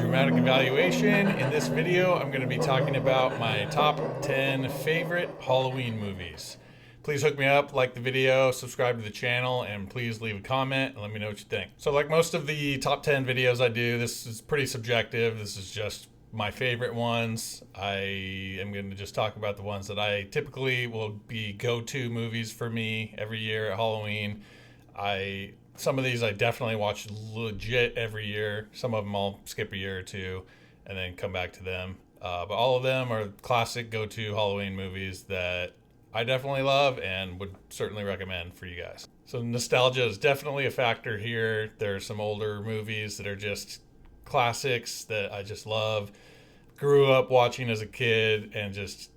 Dramatic Evaluation. In this video, I'm going to be talking about my top 10 favorite Halloween movies. Please hook me up, like the video, subscribe to the channel, and please leave a comment and let me know what you think. So like most of the top 10 videos I do, this is pretty subjective. This is just my favorite ones. I am going to just talk about the ones that I typically will be go-to movies for me every year at Halloween. Some of these I definitely watch legit every year. Some of them I'll skip a year or two and then come back to them. But all of them are classic go-to Halloween movies that I definitely love and would certainly recommend for you guys. So nostalgia is definitely a factor here. There are some older movies that are just classics that I just love. Grew up watching as a kid and just,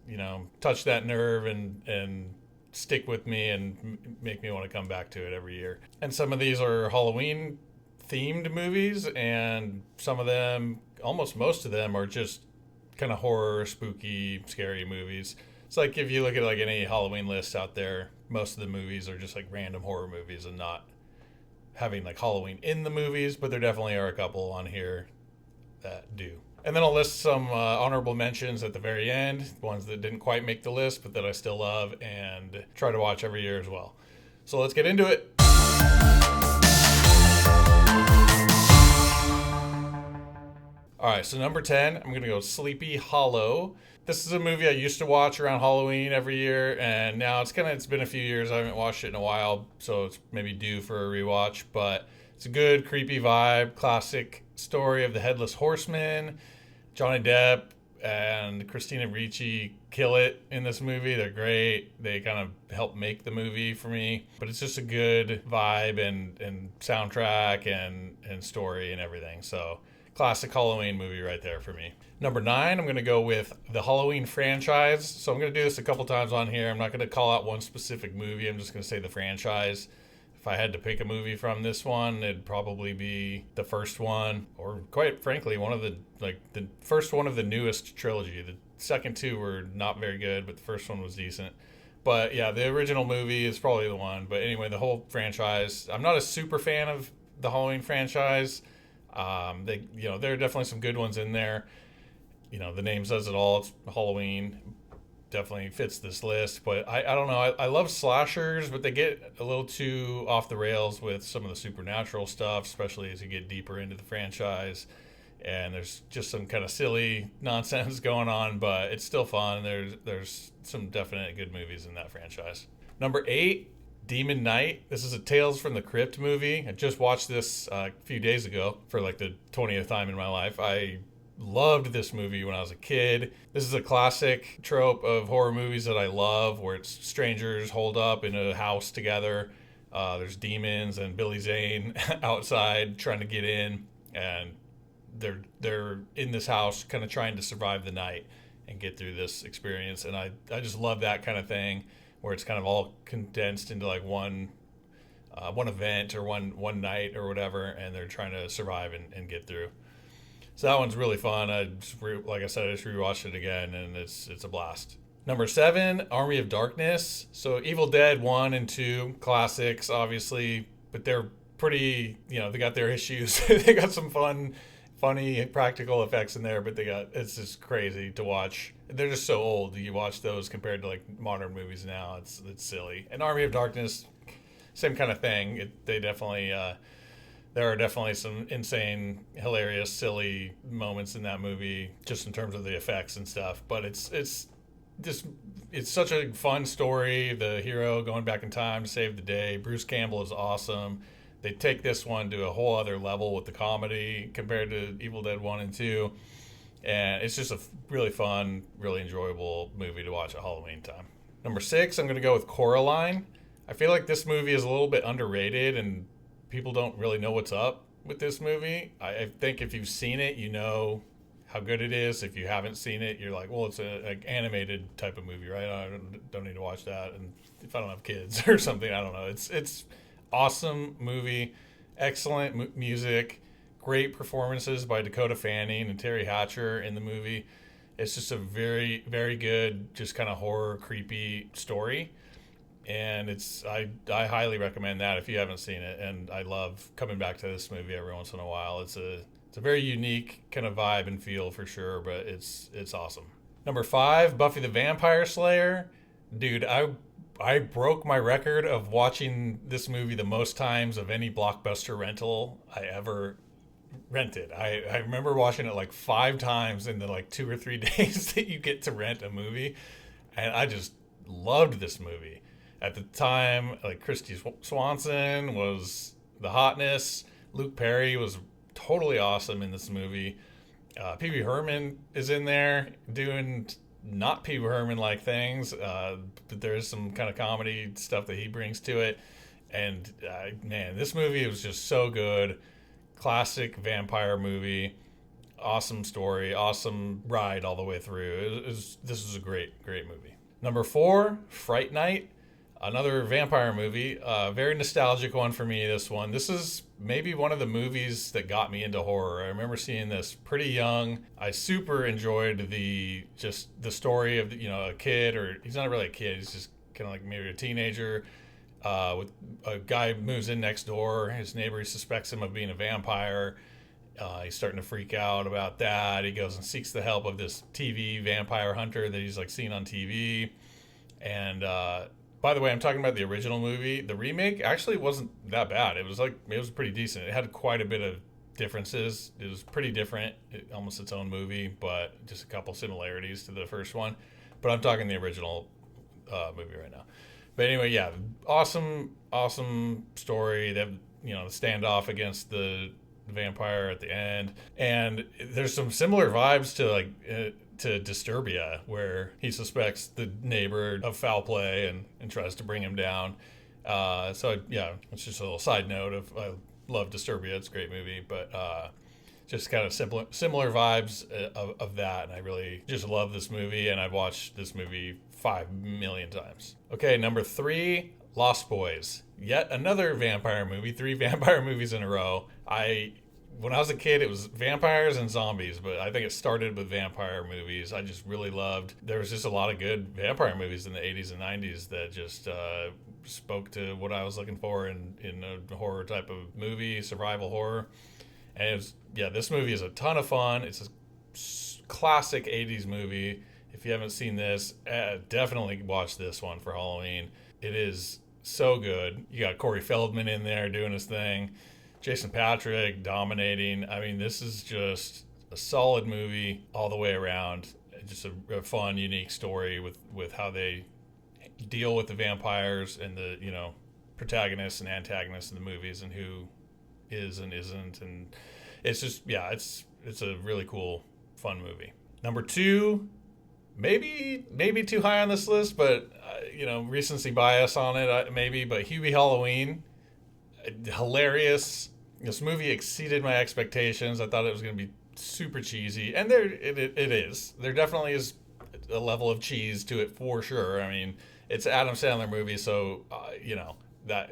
touch that nerve and stick with me and make me want to come back to it every year. And some of these are Halloween themed movies, and some of them, almost most of them, are just kind of horror, spooky, scary movies. It's like if you look at like any Halloween list out there, most of the movies are just like random horror movies and not having like Halloween in the movies, but there definitely are a couple on here that do. And then I'll list some honorable mentions at the very end, ones that didn't quite make the list, but that I still love and try to watch every year as well. So let's get into it. All right, so number 10, I'm going to go Sleepy Hollow. This is a movie I used to watch around Halloween every year, and now it's been a few years. I haven't watched it in a while, so it's maybe due for a rewatch, but it's a good, creepy vibe, classic story of the Headless Horseman. Johnny Depp and Christina Ricci kill it in this movie. They're great. They kind of help make the movie for me. But it's just a good vibe and soundtrack and story and everything. So classic Halloween movie right there for me. Number 9, I'm going to go with the Halloween franchise. So I'm going to do this a couple times on here. I'm not going to call out one specific movie. I'm just going to say the franchise. If I had to pick a movie from this one, it'd probably be the first one, or quite frankly, the first one of the newest trilogy. The second two were not very good, but the first one was decent. But yeah, the original movie is probably the one. But anyway, the whole franchise, I'm not a super fan of the Halloween franchise. There are definitely some good ones in there. The name says it all. It's Halloween. Definitely fits this list, but I don't know. I love slashers, but they get a little too off the rails with some of the supernatural stuff, especially as you get deeper into the franchise. And there's just some kind of silly nonsense going on, but it's still fun. There's some definite good movies in that franchise. Number 8, Demon Knight. This is a Tales from the Crypt movie. I just watched this a few days ago for like the 20th time in my life. I loved this movie when I was a kid. This is a classic trope of horror movies that I love, where it's strangers holed up in a house together. There's demons and Billy Zane outside trying to get in, and they're in this house kind of trying to survive the night and get through this experience. And I just love that kind of thing, where it's kind of all condensed into like one event or one night or whatever, and they're trying to survive and get through. So that one's really fun. Like I said, I just rewatched it again, and it's a blast. Number 7, Army of Darkness. So Evil Dead 1 and 2, classics, obviously, but they're pretty, they got their issues. They got some funny practical effects in there, but it's just crazy to watch. They're just so old. You watch those compared to like modern movies now. It's silly. And Army of Darkness, same kind of thing. There are definitely some insane, hilarious, silly moments in that movie, just in terms of the effects and stuff. But it's such a fun story. The hero going back in time to save the day. Bruce Campbell is awesome. They take this one to a whole other level with the comedy compared to Evil Dead 1 and 2. And it's just a really fun, really enjoyable movie to watch at Halloween time. Number 6, I'm going to go with Coraline. I feel like this movie is a little bit underrated, and people don't really know what's up with this movie. I think if you've seen it, you know how good it is. If you haven't seen it, you're like, well, it's an animated type of movie, right? I don't need to watch that. And if I don't have kids or something, I don't know. It's awesome movie, excellent music, great performances by Dakota Fanning and Terry Hatcher in the movie. It's just a very, very good, just kind of horror, creepy story. And I highly recommend that if you haven't seen it. And I love coming back to this movie every once in a while. It's It's a very unique kind of vibe and feel for sure, but it's awesome. Number 5, Buffy the Vampire Slayer. Dude, I broke my record of watching this movie the most times of any blockbuster rental I ever rented. I remember watching it like 5 times in the like 2 or 3 days that you get to rent a movie, and I just loved this movie. At the time, like Christy Swanson was the hotness. Luke Perry was totally awesome in this movie. Pee Wee Herman is in there doing not Pee Wee Herman like things, but there's some kind of comedy stuff that he brings to it. And man, this movie was just so good. Classic vampire movie, awesome story, awesome ride all the way through. This is a great movie. Number 4, Fright Night, another vampire movie. Very nostalgic one for me. This is maybe one of the movies that got me into horror. I remember seeing this pretty young. I super enjoyed the story of a kid, or he's not really a kid. He's just kind of like maybe a teenager. With a guy moves in next door. His neighbor suspects him of being a vampire. He's starting to freak out about that. He goes and seeks the help of this TV vampire hunter that he's like seen on TV. And by the way, I'm talking about the original movie. The remake actually wasn't that bad. It was pretty decent. It had quite a bit of differences. It was pretty different, almost its own movie, but just a couple similarities to the first one. But I'm talking the original movie right now. But anyway, yeah, awesome story. They have, the standoff against the vampire at the end, and there's some similar vibes to Disturbia, where he suspects the neighbor of foul play and tries to bring him down. So yeah, it's just a little side note of I love Disturbia. It's a great movie, but just kind of similar vibes of that, and I really just love this movie, and I've watched this movie 5 million times. Okay, number 3, Lost Boys. Yet another vampire movie. 3 vampire movies in a row. When I was a kid, it was vampires and zombies, but I think it started with vampire movies. I just really loved. There was just a lot of good vampire movies in the 80s and 90s that just spoke to what I was looking for in a horror type of movie, survival horror. And this movie is a ton of fun. It's a classic 80s movie. If you haven't seen this, definitely watch this one for Halloween. It is so good. You got Corey Feldman in there doing his thing. Jason Patrick dominating. I mean, this is just a solid movie all the way around. Just a fun, unique story with how they deal with the vampires and the, protagonists and antagonists in the movies and who is and isn't. And it's just, it's a really cool, fun movie. Number 2, maybe too high on this list, but, recency bias on it, maybe, but Hubie Halloween. Hilarious. This movie exceeded my expectations. I thought it was going to be super cheesy, and it is. There definitely is a level of cheese to it for sure. I mean, it's an Adam Sandler movie, so that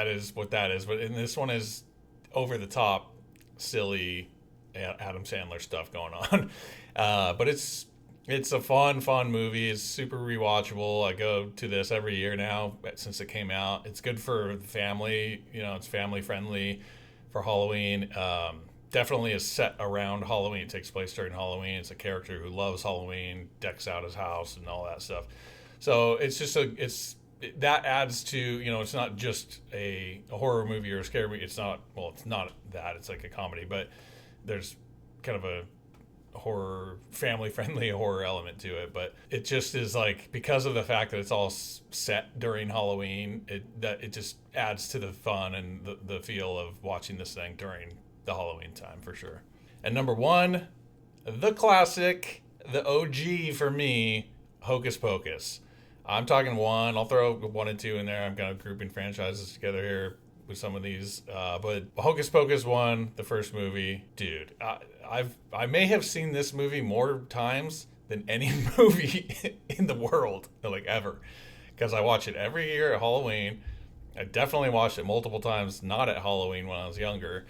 is what that is. But this one is over the top, silly Adam Sandler stuff going on. But it's a fun movie. It's super rewatchable. I go to this every year now since it came out. It's good for the family. It's family friendly for Halloween. Definitely is set around Halloween. It takes place during Halloween. It's a character who loves Halloween, decks out his house and all that stuff. So it's just that adds to, it's not just a horror movie or a scary movie. It's not that. It's like a comedy, but there's kind of a horror, family-friendly horror element to it. But it just is like, because of the fact that it's all set during Halloween, it just adds to the fun and the feel of watching this thing during the Halloween time for sure. And number 1, the classic, the OG for me, Hocus Pocus. I'm talking 1. I'll throw 1 and 2 in there. I'm kind of grouping franchises together here with some of these. But Hocus Pocus 1, the first movie, dude. I may have seen this movie more times than any movie in the world, like ever, because I watch it every year at Halloween. I definitely watched it multiple times, not at Halloween when I was younger.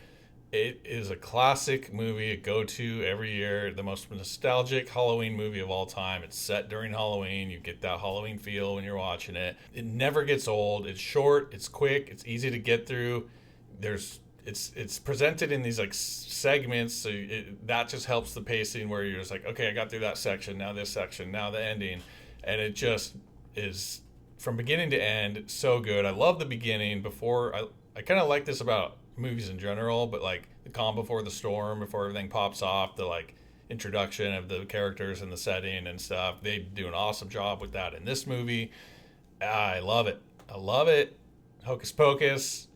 It is a classic movie, a go-to every year, the most nostalgic Halloween movie of all time. It's set during Halloween. You get that Halloween feel when you're watching it. It never gets old. It's short, it's quick, it's easy to get through. it's presented in these like segments, so that just helps the pacing where you're just like, okay, I got through that section, now this section, now the ending, and it just is from beginning to end so good. I love the beginning. Before I kind of like this about movies in general, but like the calm before the storm, before everything pops off, the like introduction of the characters and the setting and stuff. They do an awesome job with that in this movie. I love it. I love it. Hocus Pocus,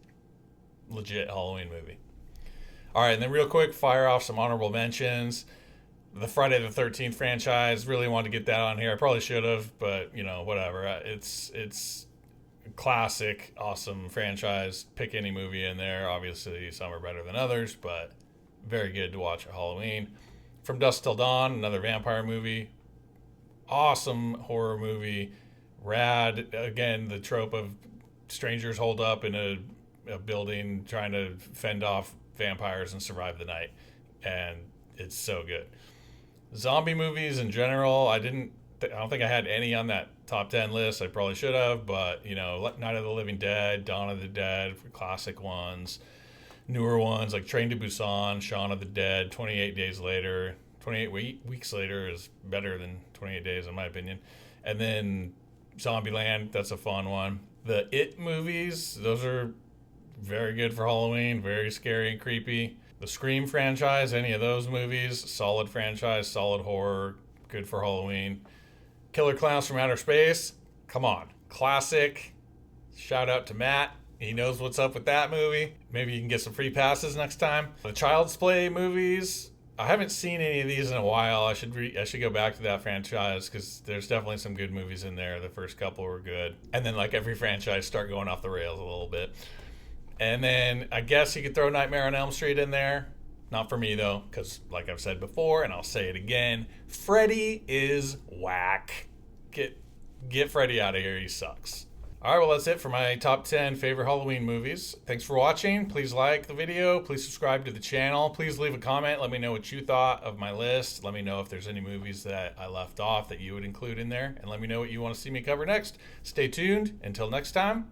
legit Halloween movie. All right, and then real quick, fire off some honorable mentions. The Friday the 13th franchise, really wanted to get that on here. I probably should have, but you know, whatever. It's a classic, awesome franchise. Pick any movie in there. Obviously, some are better than others, but very good to watch at Halloween. From Dusk Till Dawn, another vampire movie. Awesome horror movie. Rad. Again, the trope of strangers holed up in a building trying to fend off vampires and survive the night. And it's so good. Zombie movies in general, I don't think I had any on that top 10 list. I probably should have, but you know, Night of the Living Dead, Dawn of the Dead, classic ones. Newer ones like Train to Busan, Shaun of the Dead, 28 Days Later. 28 weeks later is better than 28 days in my opinion. And then Zombieland, that's a fun one. The It movies, those are very good for Halloween, very scary and creepy. The Scream franchise, any of those movies, solid franchise, solid horror, good for Halloween. Killer Clowns from Outer Space, come on, classic. Shout out to Matt. He knows what's up with that movie. Maybe you can get some free passes next time. The Child's Play movies, I haven't seen any of these in a while. I should go back to that franchise because there's definitely some good movies in there. The first couple were good. And then like every franchise start going off the rails a little bit. And then I guess you could throw Nightmare on Elm Street in there. Not for me though, because like I've said before, and I'll say it again, Freddy is whack. Get Freddy out of here. He sucks. All right, well, that's it for my top 10 favorite Halloween movies. Thanks for watching. Please like the video. Please subscribe to the channel. Please leave a comment. Let me know what you thought of my list. Let me know if there's any movies that I left off that you would include in there. And let me know what you want to see me cover next. Stay tuned. Until next time,